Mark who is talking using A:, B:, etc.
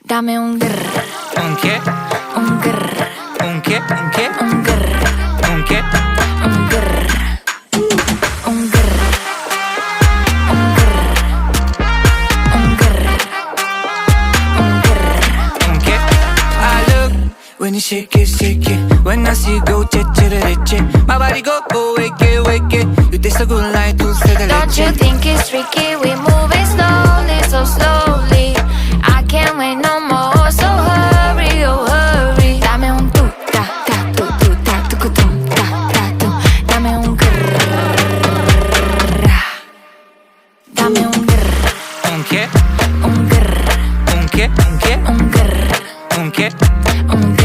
A: Dame un grr,
B: ¿Un qué?
A: un grr,
B: ¿Un qué? ¿Un qué?
A: un grr,
B: ¿Un qué?
A: un grr, un grr, un grr, un grr, un grr.
B: ¿Un qué? I look when you shake it. When I see you go, che. My body go, wake it. You taste so good like dulce de
A: Don't you
B: leche.
A: think it's tricky? We moving slowly, so slowly. I can't wait no more, so hurry, oh hurry. Dame un tu ta ta tu ta tu ta tu. Dame un grrr. Dame un grrr,
B: ¿Un qué?
A: un grrr,
B: ¿Un qué? ¿Un qué?
A: un grrr,
B: ¿Un qué?
A: un grrr.